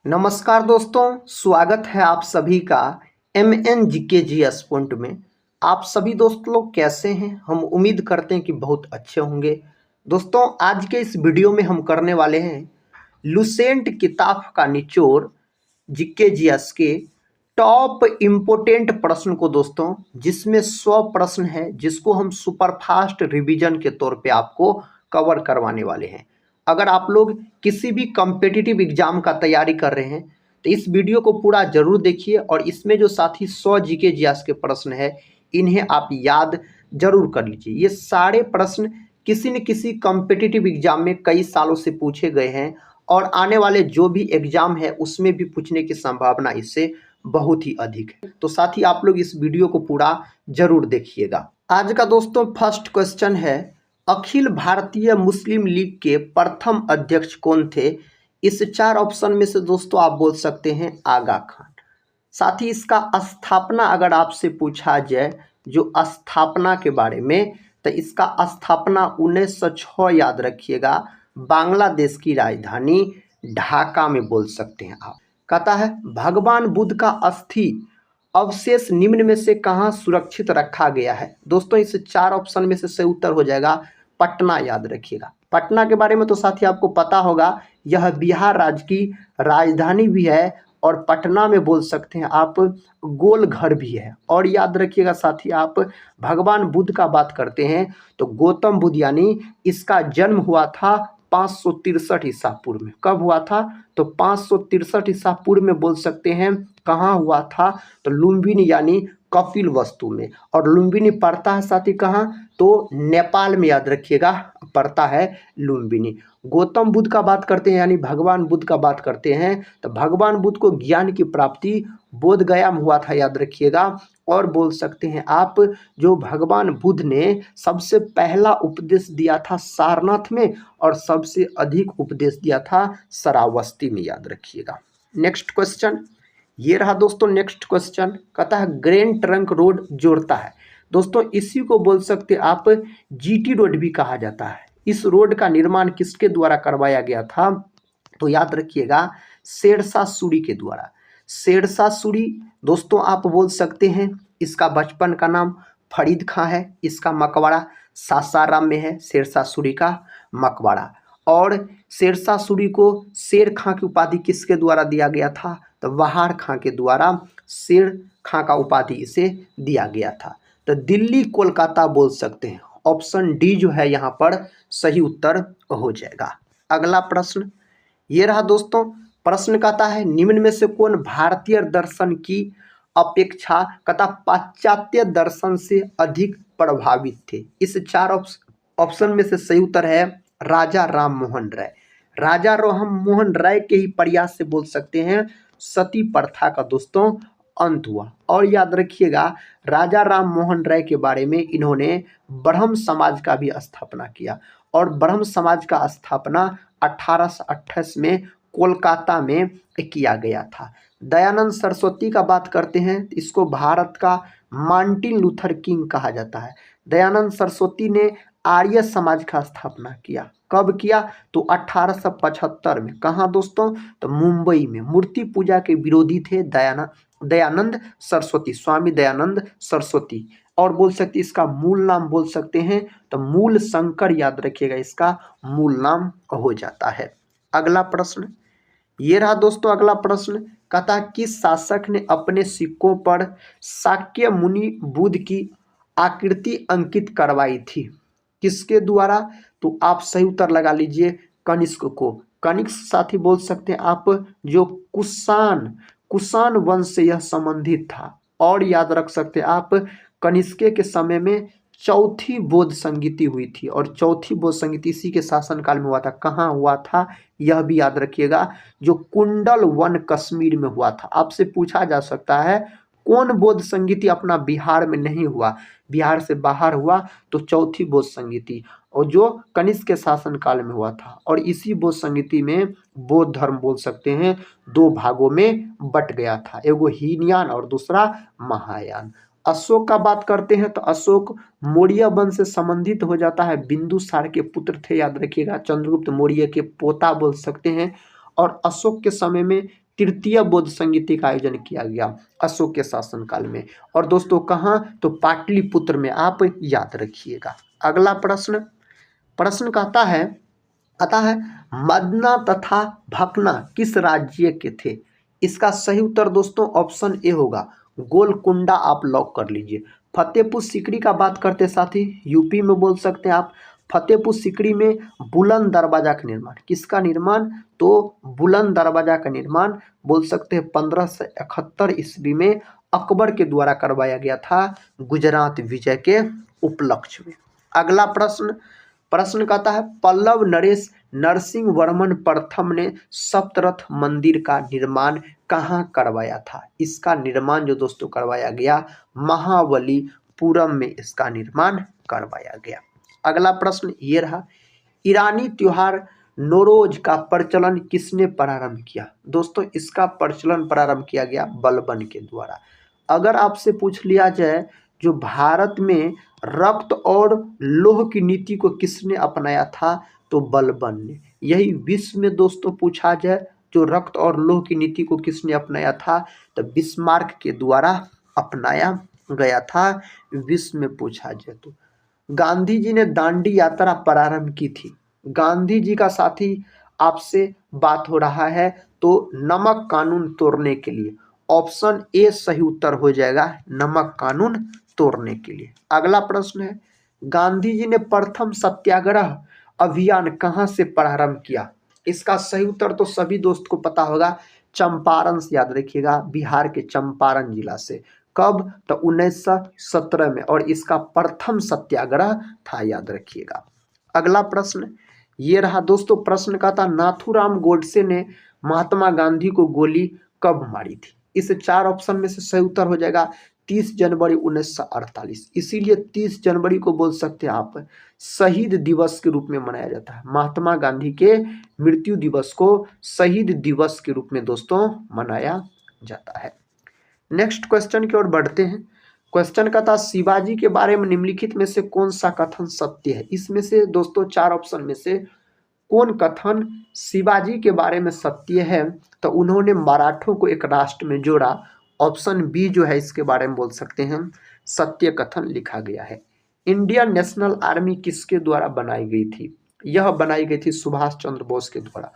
नमस्कार दोस्तों, स्वागत है आप सभी का MNGKGS पॉइंट में। आप सभी दोस्त लोग कैसे हैं? हम उम्मीद करते हैं कि बहुत अच्छे होंगे। दोस्तों, आज के इस वीडियो में हम करने वाले हैं लुसेंट किताब का निचोड़ GKGS के टॉप इम्पोर्टेंट प्रश्न को दोस्तों, जिसमें 100 प्रश्न है जिसको हम सुपरफास्ट रिवीजन के तौर पे आपको कवर करवाने वाले हैं। अगर आप लोग किसी भी कॉम्पिटिटिव एग्जाम का तैयारी कर रहे हैं तो इस वीडियो को पूरा जरूर देखिए और इसमें जो साथी 100 GKGS के प्रश्न है इन्हें आप याद जरूर कर लीजिए। ये सारे प्रश्न किसी न किसी कॉम्पिटिटिव एग्जाम में कई सालों से पूछे गए हैं और आने वाले जो भी एग्जाम है उसमें भी पूछने की संभावना इससे बहुत ही अधिक है। तो साथी आप लोग इस वीडियो को पूरा जरूर देखिएगा। आज का दोस्तों फर्स्ट क्वेश्चन है, अखिल भारतीय मुस्लिम लीग के प्रथम अध्यक्ष कौन थे? इस 4 ऑप्शन में से दोस्तों आप बोल सकते हैं आगा खान। साथ ही इसका स्थापना अगर आपसे पूछा जाए जो स्थापना के बारे में, तो इसका स्थापना 1906 याद रखिएगा, बांग्लादेश की राजधानी ढाका में बोल सकते हैं आप। कहता है भगवान बुद्ध का अस्थि अवशेष निम्न में से कहाँ सुरक्षित रखा गया है? दोस्तों इस 4 ऑप्शन में से सही उत्तर हो जाएगा पटना, याद रखिएगा। पटना के बारे में तो साथी आपको पता होगा, यह बिहार राज्य की राजधानी भी है और पटना में बोल सकते हैं आप गोल घर भी है। और याद रखिएगा साथी, आप भगवान बुद्ध का बात करते हैं तो गौतम बुद्ध यानी इसका जन्म हुआ था 563 ईसा पूर्व में। कब हुआ था? तो 563 ईसा पूर्व में बोल सकते हैं। कहाँ हुआ था? तो लुम्बिनी यानी कपिल वस्तु में। और लुम्बिनी पड़ता है साथी कहाँ? तो नेपाल में, याद रखिएगा, पड़ता है लुम्बिनी। गौतम बुद्ध का बात करते हैं यानी भगवान बुद्ध का बात करते हैं तो भगवान बुद्ध को ज्ञान की प्राप्ति बोध गया में हुआ था, याद रखिएगा। और बोल सकते हैं आप जो भगवान बुद्ध ने सबसे पहला उपदेश दिया था सारनाथ में और सबसे अधिक उपदेश दिया था श्रावस्ती में, याद रखिएगा। नेक्स्ट क्वेश्चन ये रहा दोस्तों। नेक्स्ट क्वेश्चन कहता है ग्रैंड ट्रंक रोड जोड़ता है। दोस्तों इसी को बोल सकते आप GT रोड भी कहा जाता है। इस रोड का निर्माण किसके द्वारा करवाया गया था? तो याद रखिएगा शेरशाह सूरी के द्वारा। शेरशाह सूरी दोस्तों आप बोल सकते हैं इसका बचपन का नाम फरीद खां है। इसका मकबरा सासाराम में है, शेरशाह सूरी का मकबरा। और शेरशाह सूरी को शेर खां की उपाधि किसके द्वारा दिया गया था? तो बहार खां के द्वारा शेर खां का उपाधि इसे दिया गया था। तो दिल्ली कोलकाता बोल सकते हैं। ऑप्शन डी जो है यहाँ पर सही उत्तर हो जाएगा। अगला प्रश्न ये रहा दोस्तों। प्रश्न कहता है निम्न में से कौन भारतीय दर्शन की अपेक्षा कहता पाश्चात्य दर्शन से अधिक प्रभावित थे? इस 4 ऑप्शन में से सही उत्तर है राजा राम मोहन राय। राजा राम मोहन राय के ही प्रयास से बोल सकते हैं सती प्रथा का दोस्तों अंत हुआ। और याद रखिएगा राजा राम मोहन राय के बारे में इन्होंने ब्रह्म समाज का भी स्थापना किया और ब्रह्म समाज का स्थापना 1828 में कोलकाता में किया गया था। दयानंद सरस्वती का बात करते हैं, इसको भारत का मार्टिन लूथर किंग कहा जाता है। दयानंद सरस्वती ने आर्य समाज का स्थापना किया। कब किया? तो 1875 में। कहाँ दोस्तों? तो मुंबई में। मूर्ति पूजा के विरोधी थे दयानंद सरस्वती, स्वामी दयानंद सरस्वती। और बोल सकते इसका मूल नाम बोल सकते हैं तो मूल शंकर, याद रखिएगा, इसका मूल नाम हो जाता है। अगला प्रश्न ये रहा दोस्तों। अगला प्रश्न कहता है किस शासक ने अपने सिक्कों पर शाक्य मुनि बुद्ध की आकृति अंकित करवाई थी? किसके द्वारा? तो आप सही उत्तर लगा लीजिए कनिष्क को। कनिष्क साथी बोल सकते हैं आप जो कुषाण वंश से यह संबंधित था। और याद रख सकते हैं आप कनिष्क के समय में चौथी बौद्ध संगीति हुई थी और चौथी बौद्ध संगीति इसी के शासनकाल में हुआ था। कहाँ हुआ था यह भी याद रखिएगा, जो कुंडल वन कश्मीर में हुआ था। आपसे पूछा जा सकता है कौन बौद्ध संगीति अपना बिहार में नहीं हुआ, बिहार से बाहर हुआ, तो चौथी बौद्ध संगीति, और जो कनिष्क के शासनकाल में हुआ था। और इसी बौद्ध संगीति में बौद्ध धर्म बोल सकते हैं 2 भागों में बट गया था, एगो हीनयान और दूसरा महायान। अशोक का बात करते हैं तो अशोक मौर्य वंश से संबंधित हो जाता है, बिंदुसार के पुत्र थे, याद रखिएगा, चंद्रगुप्त मौर्य के पोता बोल सकते हैं। और अशोक के समय में तृतीय बौद्ध संगीति का आयोजन किया गया अशोक के शासनकाल में। और दोस्तों कहाँ, तो पाटलिपुत्र में, आप याद रखिएगा। अगला प्रश्न, प्रश्न कहता है, आता है मदना तथा भकना किस राज्य के थे? इसका सही उत्तर दोस्तों ऑप्शन ए होगा, गोलकुंडा। आप लॉक कर लीजिए। फतेहपुर सीकरी का बात करते साथी, यूपी में बोल सकते हैं आप। फतेहपुर सीकरी में बुलंद दरवाजा का निर्माण, किसका निर्माण, तो बुलंद दरवाजा का निर्माण बोल सकते हैं 1571 ईस्वी में अकबर के द्वारा करवाया गया था, गुजरात विजय के उपलक्ष्य में। अगला प्रश्न, प्रश्न कहता है पल्लव नरेश नरसिंह वर्मन प्रथम ने सप्तरथ मंदिर का निर्माण कहाँ करवाया था? इसका निर्माण जो दोस्तों करवाया गया महाबलीपुरम में इसका निर्माण करवाया गया। अगला प्रश्न ये रहा, ईरानी त्योहार नौरोज का प्रचलन किसने प्रारंभ किया? दोस्तों इसका प्रचलन प्रारंभ किया गया बलबन के द्वारा। अगर आपसे पूछ लिया जाए जो भारत में रक्त और लोह की नीति को किसने अपनाया था, तो बलबन ने। यही विश्व में दोस्तों पूछा जाए जो रक्त और लोह की नीति को किसने अपनाया था, तो बिस्मार्क के द्वारा अपनाया गया था, विश्व में पूछा जाए तो। गांधी जी ने दांडी यात्रा प्रारंभ की थी, गांधी जी का साथी आपसे बात हो रहा है, तो नमक कानून तोड़ने के लिए। ऑप्शन ए सही उत्तर हो जाएगा, नमक कानून तोड़ने के लिए। अगला प्रश्न है, गांधी जी ने प्रथम सत्याग्रह अभियान कहां से प्रारंभ किया? इसका सही उत्तर तो सभी दोस्त को पता होगा, चंपारण से, याद रखिएगा, बिहार के चंपारण जिला से। कब, तो 1917 में, और इसका प्रथम सत्याग्रह था, याद रखिएगा। अगला प्रश्न ये रहा दोस्तों, प्रश्न का था नाथूराम गोडसे ने महात्मा गांधी को गोली कब मारी थी? इस चार ऑप्शन में से सही उत्तर हो जाएगा 30 जनवरी 1948। इसीलिए 30 जनवरी को बोल सकते हैं आप शहीद दिवस के रूप में मनाया जाता है। महात्मा गांधी के मृत्यु दिवस को शहीद दिवस के रूप में दोस्तों मनाया जाता है। नेक्स्ट क्वेश्चन की ओर बढ़ते हैं। क्वेश्चन का था शिवाजी के बारे में निम्नलिखित में से कौन सा कथन सत्य है? इसमें से दोस्तों चार ऑप्शन में से कौन कथन शिवाजी के बारे में सत्य है? तो उन्होंने मराठों को एक राष्ट्र में जोड़ा। ऑप्शन बी जो है इसके बारे में बोल सकते हैं सत्य कथन लिखा गया है। इंडियन नेशनल आर्मी किसके द्वारा बनाई गई थी? यह बनाई गई थी सुभाष चंद्र बोस के द्वारा।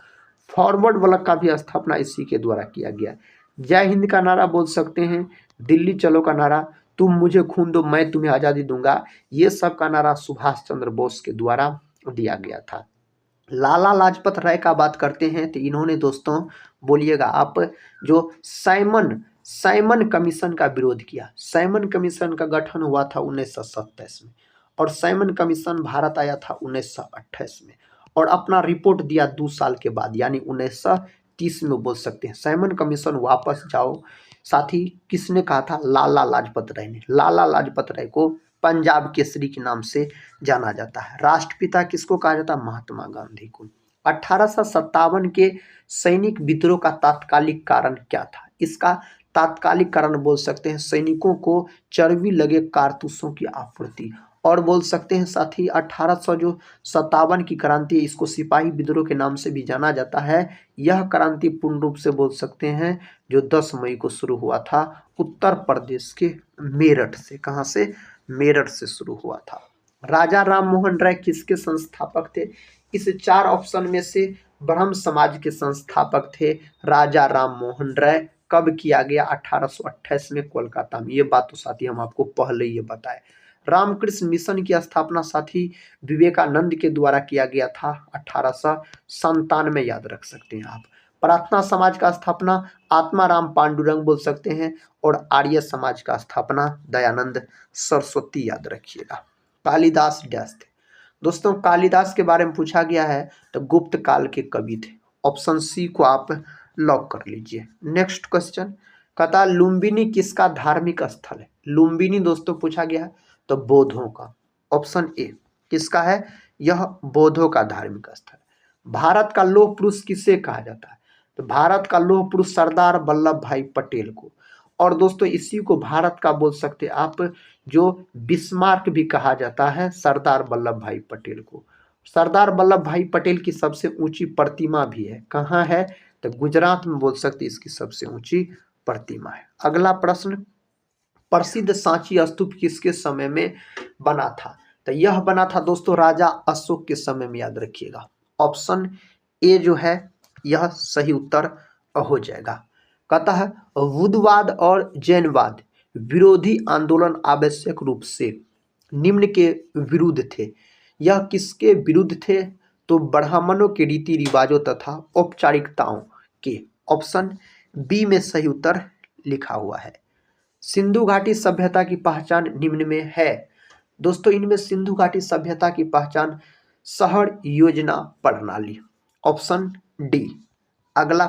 फॉरवर्ड ब्लॉक का भी स्थापना इसी के द्वारा किया गया। जय हिंद का नारा बोल सकते हैं, दिल्ली चलो का नारा, तुम मुझे खून दो मैं तुम्हें आज़ादी दूंगा, ये सब का नारा सुभाष चंद्र बोस के द्वारा दिया गया था। लाला लाजपत राय का बात करते हैं तो इन्होंने दोस्तों बोलिएगा आप जो साइमन कमीशन का विरोध किया। साइमन कमीशन का गठन हुआ था 1927 में, और साइमन कमीशन भारत आया था 1928 में, और अपना रिपोर्ट दिया 2 साल के बाद, यानी 1930 में बोल सकते हैं। साइमन कमीशन वापस जाओ। साथ ही किसने कहा था? लाला लाजपत राय ने। लाला लाजपत राय को पंजाब केसरी के नाम से जाना जाता है। राष्ट्रपिता किसको कहा जाता है? महात्मा गांधी को। 1857 के सैनिक विद्रोह का तात्कालिक कारण क्या था? इसका तात्कालिक कारण बोल सकते हैं सैनिकों को चर्बी लगे कारतूसों की आपूर्ति, और बोल सकते हैं साथ ही 1857 की क्रांति, इसको सिपाही विद्रोह के नाम से भी जाना जाता है। यह क्रांति पूर्ण रूप से बोल सकते हैं जो 10 मई को शुरू हुआ था उत्तर प्रदेश के मेरठ से। कहाँ से? मेरठ से शुरू हुआ था। राजा राम मोहन राय किसके संस्थापक थे? इस चार ऑप्शन में से ब्रह्म समाज के संस्थापक थे राजा राम मोहन राय। कब किया गया? 1828 में कोलकाता में। ये बात तो साथी हम आपको पहले ही बताए। रामकृष्ण मिशन की स्थापना साथी विवेकानंद के द्वारा किया गया था 1897 में, याद रख सकते हैं आप। प्रार्थना समाज का स्थापना आत्माराम पांडुरंग बोल सकते हैं, और आर्य समाज का स्थापना दयानंद सरस्वती, याद रखिएगा। कालिदास डैश थे दोस्तों, कालिदास के बारे में पूछा गया है तो गुप्त काल के कवि थे। ऑप्शन सी को आप लॉक कर लीजिए। नेक्स्ट क्वेश्चन कहता लुम्बिनी किसका धार्मिक स्थल है? लुम्बिनी दोस्तों पूछा गया है तो बौद्धों का। ऑप्शन ए किसका है? यह बौद्धों का धार्मिक स्थल। भारत का लौह पुरुष किसे कहा जाता है? तो भारत का लौह पुरुष सरदार वल्लभ भाई पटेल को। और दोस्तों इसी को भारत का बोल सकते आप जो बिस्मार्क भी कहा जाता है, सरदार वल्लभ भाई पटेल को। सरदार वल्लभ भाई पटेल की सबसे ऊंची प्रतिमा भी है। कहाँ है? तो तो गुजरात में बोल सकते इसकी सबसे ऊंची प्रतिमा है। अगला प्रश्न, प्रसिद्ध सांची स्तूप किसके समय में बना था? तो यह बना था दोस्तों राजा अशोक के समय में, याद रखिएगा। ऑप्शन ए जो है यह सही उत्तर हो जाएगा। कहता है बुद्धवाद और जैनवाद विरोधी आंदोलन आवश्यक रूप से निम्न के विरुद्ध थे। यह किसके विरुद्ध थे? तो ब्राह्मणों के रीति रिवाजों तथा औपचारिकताओं के। ऑप्शन बी में सही उत्तर लिखा हुआ है। सिंधु घाटी सभ्यता की पहचान निम्न में है। दोस्तों इनमें सिंधु घाटी सभ्यता की पहचान शहर योजना प्रणाली। Option D. अगला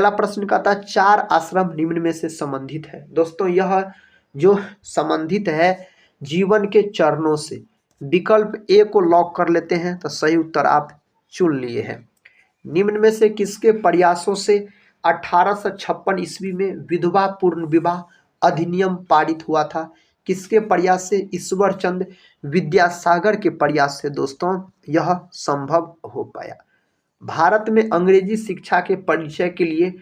प्रश्न कहता है चार आश्रम निम्न में से संबंधित है। दोस्तों यह जो संबंधित है जीवन के चरणों से। विकल्प ए को लॉक कर लेते हैं तो सही उत्तर आप चुन लिए हैं। निम्न में से किसके प्रयासों से 1856 ईस्वी में विधवा पूर्ण विवाह अधिनियम पारित हुआ था? किसके प्रयास से? ईश्वर चंद्र विद्यासागर के प्रयास से दोस्तों यह संभव हो पाया। भारत में अंग्रेजी शिक्षा के परिचय के लिए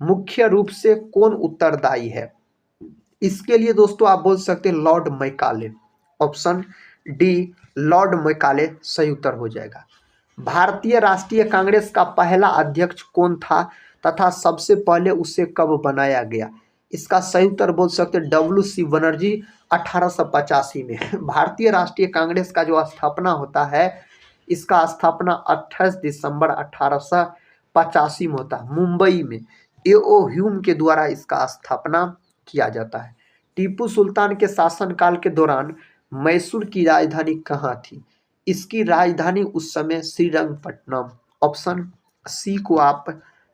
मुख्य रूप से कौन उत्तरदायी है? इसके लिए दोस्तों आप बोल सकते हैं Lord Macaulay. Option D Lord Macaulay सही उत्तर हो जाएगा। भारतीय राष्ट्रीय कांग्रेस का पहला अध्यक्ष कौन था तथा सबसे पहले उसे कब बनाया गया? इसका सही उत्तर बोल सकते हैं WC बनर्जी 1885 में। भारतीय राष्ट्रीय कांग्रेस का जो स्थापना होता है इसका स्थापना 28 दिसंबर 1885 में होता है मुंबई में। A.O. ह्यूम के द्वारा इसका स्थापना किया जाता है। टीपू सुल्तान के शासनकाल के दौरान मैसूर की राजधानी कहाँ थी? इसकी राजधानी उस समय श्रीरंगपट्टनम। ऑप्शन सी को आप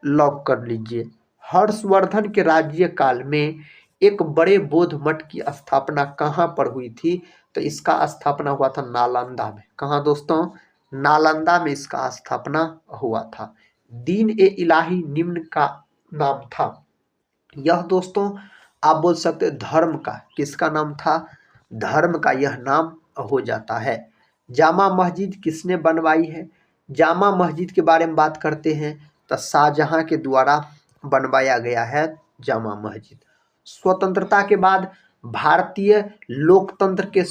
लॉक कर लीजिए। हर्षवर्धन के राज्यकाल में एक बड़े बौद्ध मठ की स्थापना कहाँ पर हुई थी? तो इसका स्थापना हुआ था नालंदा में। कहाँ दोस्तों? नालंदा में इसका स्थापना हुआ था। दीन ए इलाही निम्न का नाम था। यह दोस्तों आप बोल सकते धर्म का, किसका नाम था? धर्म का यह नाम हो जाता है। जामा मस्जिद किसने बनवाई है? जामा मस्जिद के बारे में बात करते हैं तो शाहजहां के द्वारा बनवाया गया है जामा मस्जिद। स्वतंत्रता के बाद भारतीय लोकतंत्र के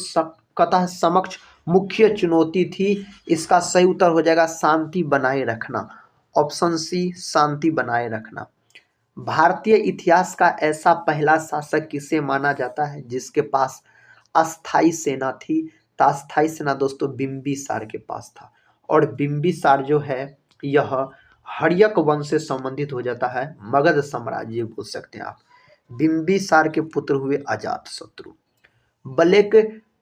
कतः समक्ष मुख्य चुनौती थी। इसका सही उत्तर हो जाएगा शांति बनाए रखना। ऑप्शन सी शांति बनाए रखना। भारतीय इतिहास का ऐसा पहला शासक किसे माना जाता है जिसके पास अस्थाई सेना थी? तो अस्थाई सेना दोस्तों बिंबिसार के पास था। और बिंबिसार जो है यह हर्यक वंश से संबंधित हो जाता है, मगध साम्राज्य बोल सकते हैं आप। बिंबिसार के पुत्र हुए अजातशत्रु। ब्लैक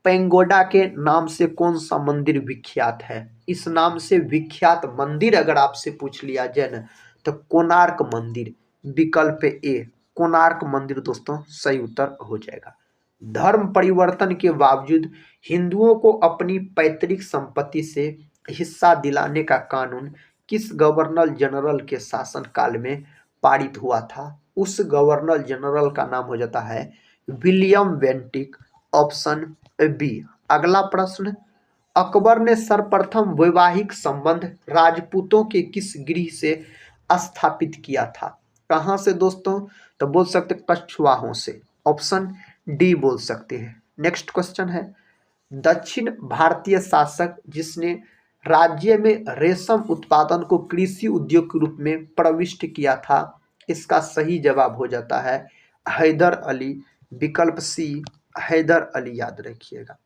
पेंगोडा के नाम से कौन सा मंदिर विख्यात है? इस नाम से विख्यात मंदिर अगर आपसे पूछ लिया जाए ना तो कोणार्क मंदिर। विकल्प ए कोणार्क मंदिर दोस्तों सही उत्तर हो जाएगा। धर्म परिवर्तन के बावजूद हिंदुओं को अपनी पैतृक संपत्ति से हिस्सा दिलाने का कानून किस गवर्नर जनरल के शासनकाल में पारित हुआ था? उस गवर्नर जनरल का नाम हो जाता है विलियम बेंटिक। Option B. अगला प्रश्न, अकबर ने सर्वप्रथम वैवाहिक संबंध राजपूतों के किस गृह से स्थापित किया था? कहां से दोस्तों? तो बोल सकते कछवाहों से। ऑप्शन डी बोल सकते हैं। नेक्स्ट क्वेश्चन है, दक्षिण भारतीय शासक जिसने राज्य में रेशम उत्पादन को कृषि उद्योग के रूप में प्रविष्ट किया था? इसका सही जवाब हो जाता है हैदर अली। विकल्प सी हैदर अली, याद रखिएगा।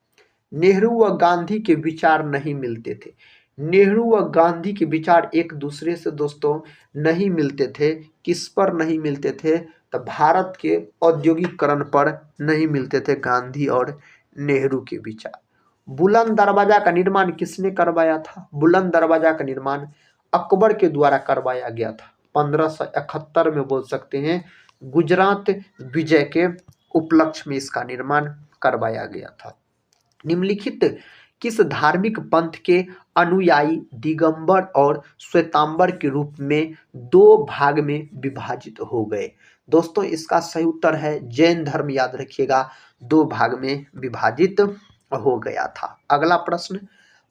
नेहरू व गांधी के विचार नहीं मिलते थे। नेहरू व गांधी के विचार एक दूसरे से दोस्तों नहीं मिलते थे। किस पर नहीं मिलते थे? तो भारत के औद्योगिकरण पर नहीं मिलते थे गांधी और नेहरू के विचार। बुलंद दरवाजा का निर्माण किसने करवाया था? बुलंद दरवाजा का निर्माण अकबर के द्वारा करवाया गया था 1571 में बोल सकते हैं। गुजरात विजय के उपलक्ष्य में इसका निर्माण करवाया गया था। निम्नलिखित किस धार्मिक पंथ के अनुयायी दिगंबर और श्वेतांबर के रूप में दो भाग में विभाजित हो गए? दोस्तों इसका सही उत्तर है जैन धर्म, याद रखिएगा, दो भाग में विभाजित हो गया था। अगला प्रश्न,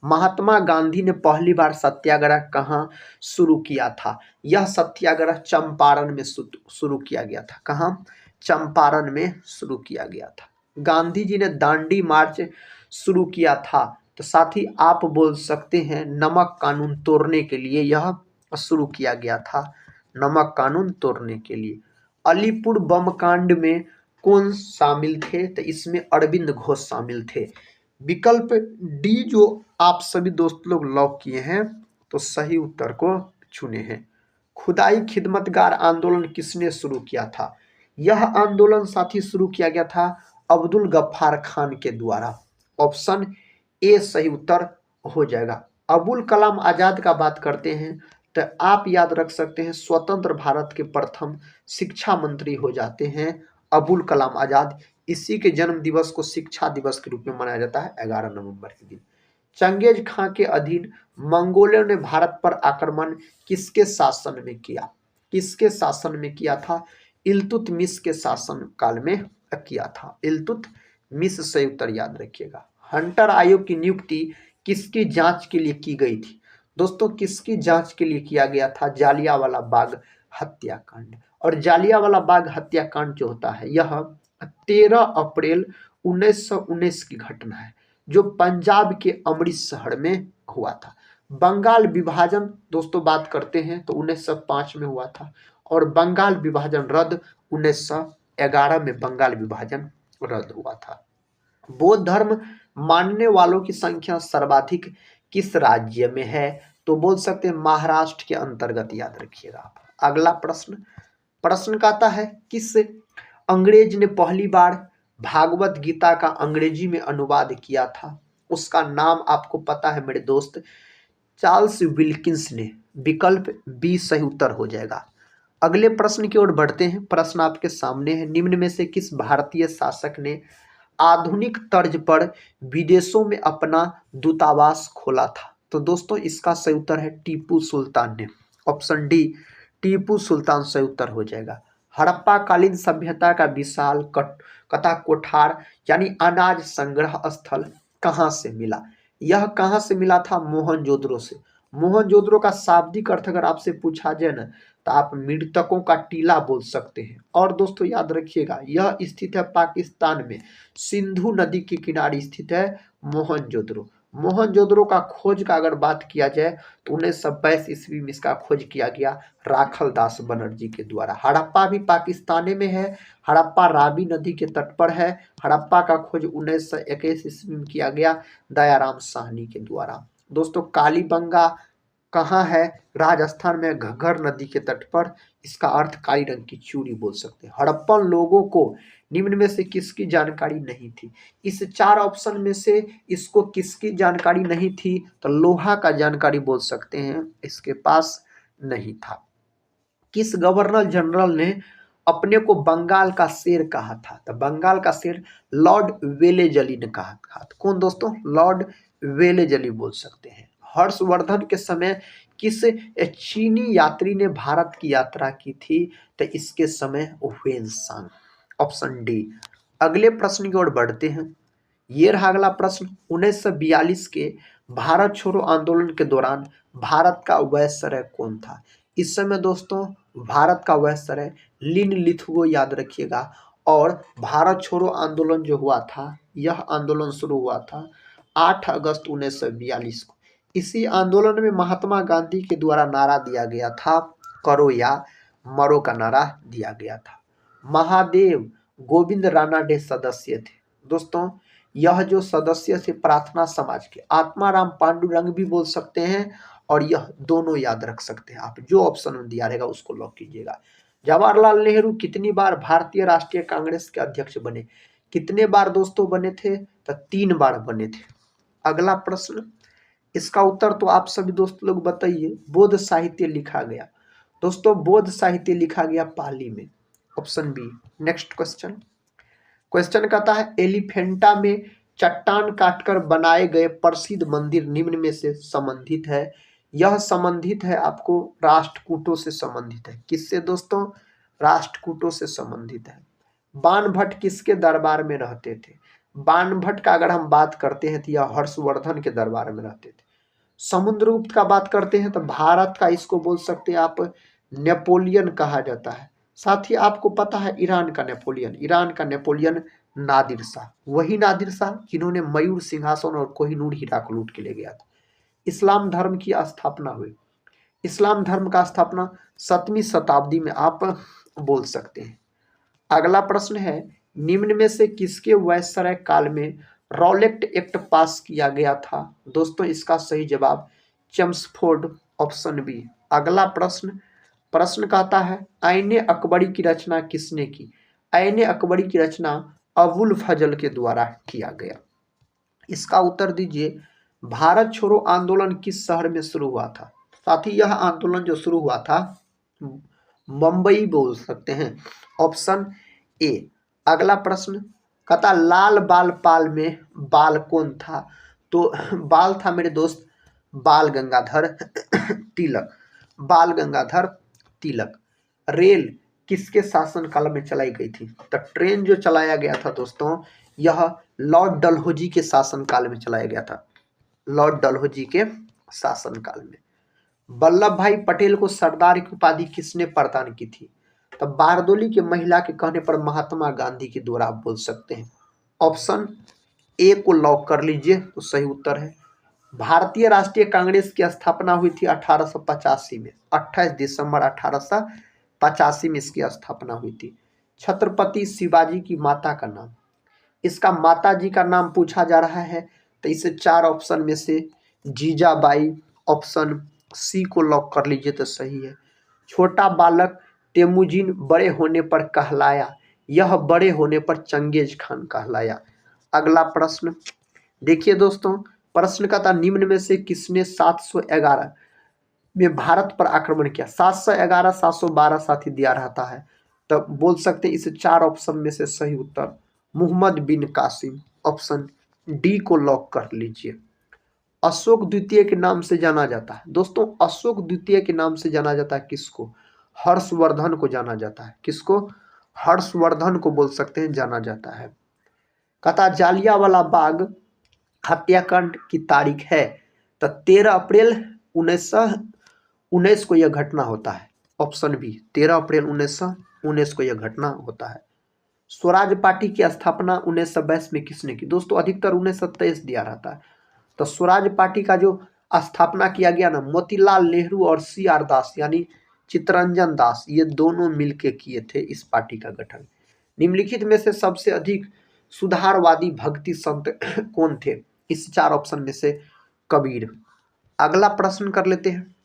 महात्मा गांधी ने पहली बार सत्याग्रह कहाँ शुरू किया था? यह सत्याग्रह चंपारण में शुरू किया गया था। कहाँ? चंपारण में शुरू किया गया था। गांधी जी ने दांडी मार्च शुरू किया था, तो साथ ही आप बोल सकते हैं नमक कानून तोड़ने के लिए यह शुरू किया गया था, नमक कानून तोड़ने के लिए। अलीपुर बम कांड में कौन शामिल थे? तो इसमें अरविंद घोष शामिल थे। विकल्प डी जो आप सभी दोस्त लोग लॉक किए हैं, तो सही उत्तर को चुने हैं। खुदाई खिदमतगार आंदोलन किसने शुरू किया था? यह आंदोलन साथी शुरू किया गया था अब्दुल गफ्फार खान के द्वारा। ऑप्शन ए सही उत्तर हो जाएगा। अबुल कलाम आजाद का बात करते हैं तो आप याद रख सकते हैं स्वतंत्र भारत के प्रथम शिक्षा मंत्री हो जाते हैं अबुल कलाम आजाद। इसी के जन्म दिवस को शिक्षा दिवस के रूप में मनाया जाता है 11 नवंबर के दिन। चंगेज खां के अधीन मंगोलियों ने भारत पर आक्रमण किसके शासन में किया? किसके शासन में किया था? इल्तुतमिश के शासन काल में किया था। इल्तुतमिश सही उत्तर याद रखिएगा। हंटर आयोग की नियुक्ति किसकी जांच के लिए की गई थी? दोस्तों किसकी जांच के लिए किया गया था? जालियांवाला बाग हत्याकांड। और जालियांवाला बाग हत्याकांड जो होता है यह 13 अप्रैल 1919 की घटना है, जो पंजाब के अमृतसर में हुआ था। बंगाल विभाजन दोस्तों बात करते हैं तो 1905 में हुआ था, और बंगाल विभाजन रद्द 1911 में बंगाल विभाजन रद्द हुआ था। बौद्ध धर्म मानने वालों की संख्या सर्वाधिक किस राज्य में है? तो बोल सकते हैं महाराष्ट्र के अंतर्गत, याद रखिएगा आप। अगला प्रश्न कहता है किस अंग्रेज ने पहली बार भागवत गीता का अंग्रेजी में अनुवाद किया था? उसका नाम आपको पता है मेरे दोस्त, चार्ल्स विल्किंस ने। विकल्प बी सही उत्तर हो जाएगा। अगले प्रश्न की ओर बढ़ते हैं। प्रश्न आपके सामने है, निम्न में से किस भारतीय शासक ने आधुनिक तर्ज पर विदेशों में अपना दूतावास खोला था? तो दोस्तों इसका सही उत्तर है टीपू सुल्तान ने। ऑप्शन डी टीपू सुल्तान सही उत्तर हो जाएगा। हड़प्पा कालीन सभ्यता का विशाल कथा कोठार यानी अनाज संग्रह स्थल कहाँ से मिला? यह कहाँ से मिला था? मोहनजोदड़ो से। मोहनजोदड़ो का शाब्दिक अर्थ अगर आपसे पूछा जाए ना तो आप मृतकों का टीला बोल सकते हैं। और दोस्तों याद रखिएगा यह स्थित है पाकिस्तान में, सिंधु नदी के किनारे स्थित है मोहनजोदड़ो। मोहनजोदड़ो का खोज का अगर बात किया जाए तो 1922 ईस्वी में इसका खोज किया गया राखल दास बनर्जी के द्वारा। हड़प्पा भी पाकिस्तान में है, हड़प्पा रावी नदी के तट पर है। हड़प्पा का खोज 1921 ईस्वी में किया गया दयाराम साहनी के द्वारा। दोस्तों कालीबंगा कहाँ है? राजस्थान में, घग्गर नदी के तट पर। इसका अर्थ काली रंग की चूड़ी बोल सकते हैं। हड़प्पन लोगों को निम्न में से किसकी जानकारी नहीं थी? इस 4 ऑप्शन में से इसको किसकी जानकारी नहीं थी? तो लोहा का जानकारी बोल सकते हैं, इसके पास नहीं था। किस गवर्नर जनरल ने अपने को बंगाल का शेर कहा था? तो बंगाल का शेर लॉर्ड वेलेजली ने कहा था। कौन दोस्तों? लॉर्ड वेलेजली बोल सकते हैं। हर्षवर्धन के समय किस चीनी यात्री ने भारत की यात्रा की थी? तो इसके समय ह्वेनसांग। Option D. अगले प्रश्न की ओर बढ़ते हैं। ये रहा अगला प्रश्न। 1942 के भारत छोड़ो आंदोलन के दौरान भारत का वायसराय कौन था? इस समय दोस्तों भारत का वायसराय लिनलिथगो, याद रखिएगा। और भारत छोड़ो आंदोलन जो हुआ था, यह आंदोलन शुरू हुआ था 8 अगस्त 1942 को। इसी आंदोलन में महात्मा गांधी के द्वारा नारा दिया गया था, करो या मरो का नारा दिया गया था। महादेव गोविंद रानाडे सदस्य थे। दोस्तों यह जो सदस्य थे प्रार्थना समाज के, आत्माराम पांडुरंग भी बोल सकते हैं, और यह दोनों याद रख सकते हैं आप। जो ऑप्शन में दिया रहेगा उसको लॉक कीजिएगा। जवाहरलाल नेहरू कितनी बार भारतीय राष्ट्रीय कांग्रेस के अध्यक्ष बने? कितने बार दोस्तों बने थे? तो 3 बार बने थे। अगला प्रश्न, इसका उत्तर तो आप सभी दोस्त लोग बताइए। बौद्ध साहित्य लिखा गया, दोस्तों बौद्ध साहित्य लिखा गया पाली में। Option B. नेक्स्ट क्वेश्चन कहता है एलिफेंटा में चट्टान काटकर बनाए गए प्रसिद्ध मंदिर निम्न में से संबंधित है? यह संबंधित है आपको राष्ट्रकूटों से संबंधित है। किससे दोस्तों? राष्ट्रकूटों से संबंधित है। बाणभट्ट किसके दरबार में रहते थे? बाणभट्ट का अगर हम बात करते हैं तो यह हर्षवर्धन के दरबार में रहते थे। समुद्रगुप्त का बात करते हैं तो भारत का इसको बोल सकते हैं आप नेपोलियन कहा जाता है। साथ ही आपको पता है ईरान का नेपोलियन नादिर शाह, वही नादिर शाह जिन्होंने मयूर सिंहासन और कोहिनूर हीरा को लूट के ले गया था। इस्लाम धर्म की स्थापना हुई, इस्लाम धर्म का स्थापना 7वीं शताब्दी में आप बोल सकते हैं। अगला प्रश्न है, निम्न में से किसके वायसराय काल में रॉलेट एक्ट पास किया गया था? दोस्तों इसका सही जवाब चेम्सफोर्ड, ऑप्शन बी। अगला प्रश्न प्रश्न कहता है, आईने अकबरी की रचना किसने की? आईने अकबरी की रचना अबुल फजल के द्वारा किया गया। इसका उत्तर दीजिए, भारत छोड़ो आंदोलन किस शहर में शुरू हुआ था? साथ ही यह आंदोलन जो शुरू हुआ था मुंबई बोल सकते हैं, ऑप्शन ए। अगला प्रश्न कहता लाल बाल पाल में बाल कौन था? तो बाल था मेरे दोस्त बाल गंगाधर तिलक, बाल गंगाधर तिलक। रेल किसके शासनकाल में चलाई गई थी? तो ट्रेन जो चलाया गया था दोस्तों, यह लॉर्ड डलहौजी के शासनकाल में चलाया गया था, लॉर्ड डलहौजी के शासनकाल में। वल्लभ भाई पटेल को सरदार की उपाधि किसने प्रदान की थी? तब बारदोली की महिला के कहने पर महात्मा गांधी के द्वारा आप बोल सकते हैं, ऑप्शन ए को लॉक कर लीजिए, तो सही उत्तर है। भारतीय राष्ट्रीय कांग्रेस की स्थापना हुई थी 1885 में, 28 दिसंबर 1885 में इसकी स्थापना हुई थी। छत्रपति शिवाजी की माता का नाम, इसका माता जी का नाम पूछा जा रहा है, तो इसे 4 ऑप्शन में से जीजाबाई, ऑप्शन सी को लॉक कर लीजिए तो सही है। छोटा बालक तेमुजीन बड़े होने पर कहलाया, यह बड़े होने पर चंगेज खान कहलाया। अगला प्रश्न देखिए दोस्तों, प्रश्न का था निम्न में से किसने 711 में भारत पर आक्रमण किया? 711, 712 साथी दिया रहता है, तब बोल सकते हैं इसे 4 ऑप्शन में से सही उत्तर मोहम्मद बिन कासिम, ऑप्शन डी को लॉक कर लीजिए। अशोक द्वितीय के नाम से जाना जाता है दोस्तों, अशोक द्वितीय के नाम से जाना जाता है किसको? हर्षवर्धन को जाना जाता है। किसको? हर्षवर्धन को बोल सकते हैं जाना जाता है। कहता जालियांवाला बाग हत्याकांड की तारीख है, तो 13 अप्रैल 1919 को यह घटना होता है, ऑप्शन बी 13 अप्रैल 1919 को यह घटना होता है। स्वराज पार्टी की स्थापना 1922 में किसने की? दोस्तों अधिकतर 1923 दिया रहता है, तो स्वराज पार्टी का जो स्थापना किया गया ना, मोतीलाल नेहरू और CR दास यानी चित्तरंजन दास, ये दोनों मिलके किए थे इस पार्टी का गठन। निम्नलिखित में से सबसे अधिक सुधारवादी भक्ति संत कौन थे? इस 4 ऑप्शन में से कबीर। अगला प्रश्न कर लेते हैं,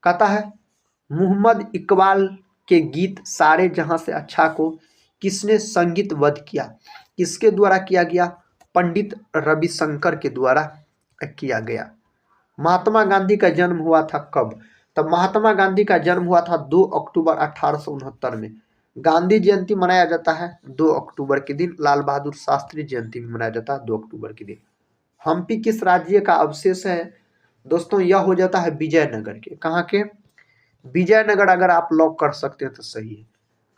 कहता है मोहम्मद इकबाल के गीत सारे जहां से अच्छा को किसने संगीतबद्ध किया? किसके द्वारा किया गया? पंडित रविशंकर के द्वारा किया गया। महात्मा गांधी का जन्म हुआ था कब? तब महात्मा गांधी का जन्म हुआ था 2 अक्टूबर 1869 में। गांधी जयंती मनाया जाता है 2 अक्टूबर के दिन, लाल बहादुर शास्त्री जयंती भी मनाया जाता है 2 अक्टूबर के दिन। हम्पी किस राज्य का अवशेष है? दोस्तों यह हो जाता है विजयनगर के। कहाँ के? विजयनगर अगर आप लॉक कर सकते हैं तो सही है।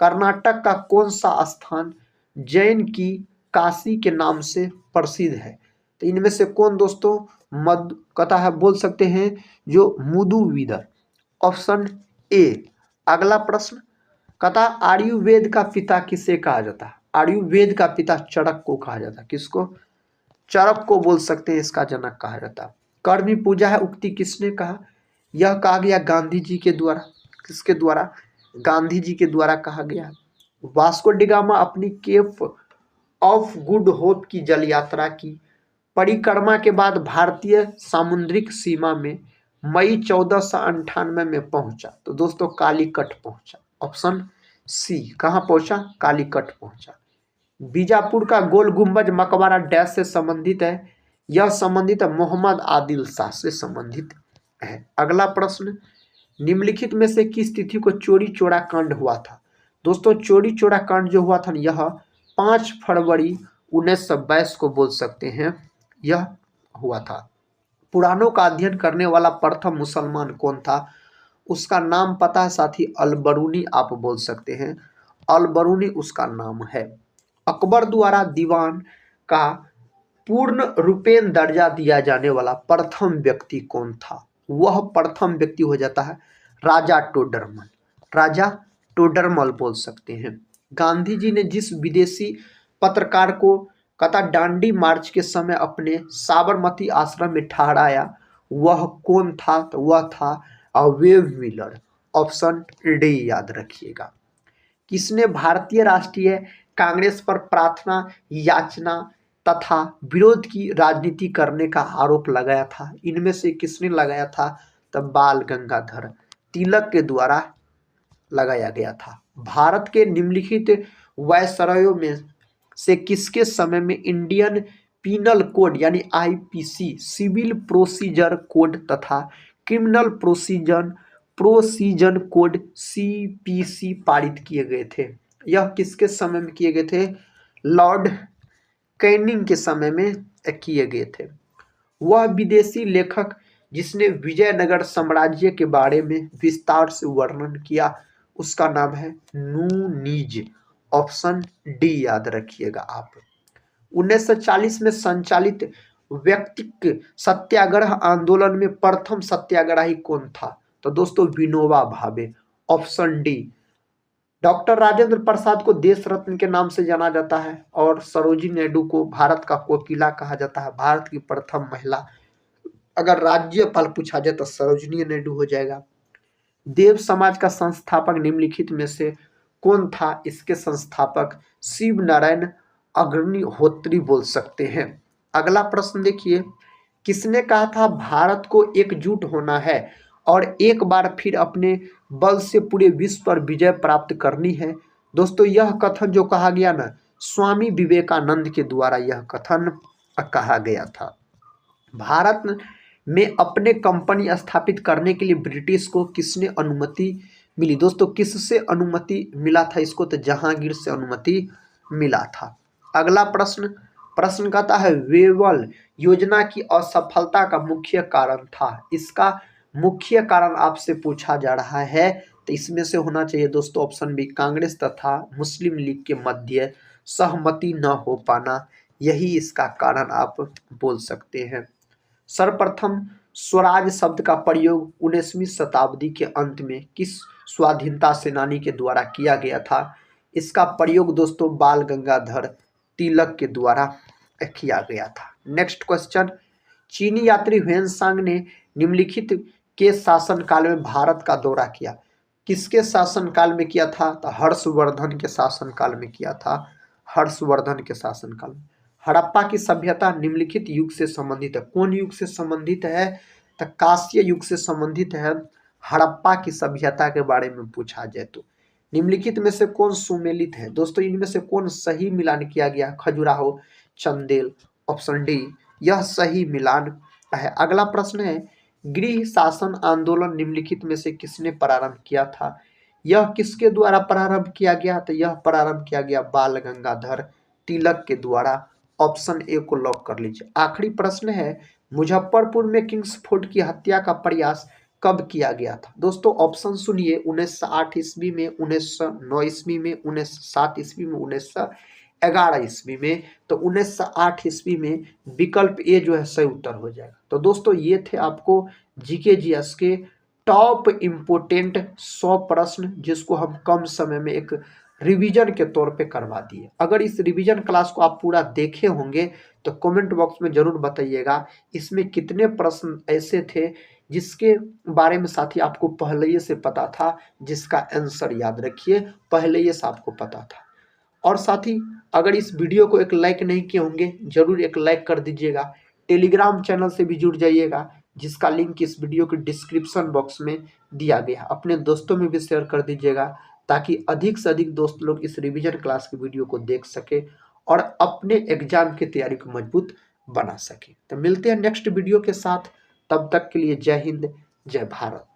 कर्नाटक का कौन सा स्थान जैन की काशी के नाम से प्रसिद्ध है? तो इनमें से कौन दोस्तों मद कथा है बोल सकते हैं, जो मुदुविदर, ऑप्शन ए। अगला प्रश्न कथा आयुर्वेद का पिता किसे कहा जाता है? आयुर्वेद का पिता चरक को कहा जाता है। किसको? चरक को बोल सकते हैं इसका जनक कहा जाता है। कर्मी पूजा है उक्ति किसने कहा? यह कहा गया गांधी जी के द्वारा। किसके द्वारा? गांधी जी के द्वारा कहा गया। वास्को डिगामा अपनी केप ऑफ गुड होप की जल यात्रा की परिक्रमा के बाद भारतीय सामुद्रिक सीमा में मई 1498 में पहुंचा, तो दोस्तों कालीकट पहुंचा, ऑप्शन सी। कहां पहुंचा? कालीकट पहुंचा। बीजापुर का गोल गुंबज मकबरा डैश से संबंधित है? यह संबंधित है मोहम्मद आदिल शाह से संबंधित है। अगला प्रश्न निम्नलिखित में से किस तिथि को चोरी चोरा कांड हुआ था? दोस्तों चोरी चोरा कांड जो हुआ था यह 5 फरवरी 1922 को बोल सकते हैं यह हुआ था। पुराणों का अध्ययन करने वाला प्रथम मुसलमान कौन था? उसका नाम पता है साथी? अलबरूनी आप बोल सकते हैं, अलबरूनी उसका नाम है। अकबर द्वारा दीवान का पूर्ण रूपेण दर्जा दिया जाने वाला प्रथम व्यक्ति कौन था? वह प्रथम व्यक्ति हो जाता है राजा टोडरमल। राजा टोडरमल बोल सकते हैं। गांधी जी ने जिस विदेशी पत्रकार को कथा दांडी मार्च के समय अपने साबरमती आश्रम में ठहराया, वह कौन था? तो वह था वेव मिलर। ऑप्शन डी याद रखिएगा। किसने भारतीय राष्ट्रीय कांग्रेस पर प्रार्थना याचना तथा विरोध की राजनीति करने का आरोप लगाया था? इनमें से किसने लगाया था? तब बाल गंगाधर तिलक के द्वारा लगाया गया था। भारत के निम्नलिखित वायसरायों में से किसके समय में इंडियन पीनल कोड यानी आईपीसी, सिविल प्रोसीजर कोड तथा क्रिमिनल प्रोसीजन कोड सीपीसी पारित किए गए थे? यह किसके समय में किए गए थे? लॉर्ड कैनिंग के समय में किए गए थे। वह विदेशी लेखक जिसने विजयनगर साम्राज्य के बारे में विस्तार से वर्णन किया, उसका नाम है नूनीज। ऑप्शन डी याद रखिएगा आप। 1940 में संचालित व्यक्तिक सत्याग्रह आंदोलन में प्रथम सत्याग्रही कौन था? तो दोस्तों Vinoba Bhave. Option D. Doctor Rajendra Prasad को देश रत्न के नाम से जाना जाता है और सरोजिनी नायडू को भारत का कोकिला कहा जाता है। भारत की प्रथम महिला, अगर राज्यपाल पूछा जाए तो सरोजिनी नायडू हो जाएगा। देव समाज का संस्थापक निम्नलिखित में से कौन था? इसके संस्थापक शिव नारायण अग्निहोत्री बोल सकते हैं। अगला प्रश्न देखिए, किसने कहा था भारत को एकजुट होना है और एक बार फिर अपने बल से पूरे विश्व पर विजय प्राप्त करनी है? दोस्तों यह कथन जो कहा गया ना, स्वामी विवेकानंद के द्वारा यह कथन कहा गया था। भारत में अपने कंपनी स्थापित करने के लिए ब्रिटिश को किसने अनुमति मिली? दोस्तों किससे अनुमति मिला था इसको? तो जहांगीर से अनुमति मिला था। अगला प्रश्न कहता है वेवल योजना की असफलता का मुख्य कारण था। इसका मुख्य कारण आपसे पूछा जा रहा है, तो इसमें से होना चाहिए दोस्तों ऑप्शन बी, कांग्रेस तथा मुस्लिम लीग के मध्य सहमति न हो पाना। यही इसका कारण आप बोल सकते हैं। सर्वप्रथम स्वराज शब्द का प्रयोग 19वीं शताब्दी के अंत में किस स्वाधीनता सेनानी के द्वारा किया गया था? इसका प्रयोग दोस्तों बाल गंगाधर तिलक के द्वारा किया गया था। नेक्स्ट क्वेश्चन, चीनी यात्री ह्वेनसांग ने निम्नलिखित के शासनकाल में भारत का दौरा किया? किसके शासनकाल में किया था? तो हर्षवर्धन के शासनकाल में किया था। हर्षवर्धन के शासनकाल में। हड़प्पा की सभ्यता निम्नलिखित युग से संबंधित है। कौन युग से संबंधित है? तो कांस्य युग से संबंधित है। हड़प्पा की सभ्यता के बारे में पूछा जाए तो निम्नलिखित में से कौन सुमेलित है? दोस्तों इनमें से कौन सही मिलान किया गया? खजुराहो, चंदेल। ऑप्शन डी यह सही मिलान है। अगला प्रश्न है, गृह शासन आंदोलन निम्नलिखित में से किसने प्रारंभ किया था? यह किसके द्वारा प्रारंभ किया गया? तो यह प्रारंभ किया गया बाल गंगाधर तिलक के द्वारा। ऑप्शन ए को लॉक कर लीजिए। आखिरी प्रश्न है, मुजफ्फरपुर में किंग्सफोर्ड की हत्या का प्रयास कब किया गया था? दोस्तों ऑप्शन सुनिए, 1908 ईस्वी में, 1909 ईस्वी में, 1907 ईस्वी में, 1911 ईस्वी में। तो 1908 ईस्वी में विकल्प ए जो है सही उत्तर हो जाएगा। तो दोस्तों ये थे आपको जीके जीएस के टॉप इम्पोर्टेंट 100 प्रश्न, जिसको हम कम समय में एक रिवीजन के तौर पे करवा दिए। अगर इस रिवीजन क्लास को आप पूरा देखे होंगे तो कमेंट बॉक्स में जरूर बताइएगा इसमें कितने प्रश्न ऐसे थे जिसके बारे में साथी आपको पहले से पता था, जिसका आंसर याद रखिए पहले से आपको पता था। और साथी अगर इस वीडियो को एक लाइक नहीं किए होंगे जरूर एक लाइक कर दीजिएगा। टेलीग्राम चैनल से भी जुड़ जाइएगा, जिसका लिंक इस वीडियो के डिस्क्रिप्शन बॉक्स में दिया गया। अपने दोस्तों में भी शेयर कर दीजिएगा ताकि अधिक से अधिक दोस्त लोग इस रिवीजन क्लास की वीडियो को देख सके और अपने एग्जाम की तैयारी को मजबूत बना सके। तो मिलते हैं नेक्स्ट वीडियो के साथ, तब तक के लिए जय हिंद, जय भारत।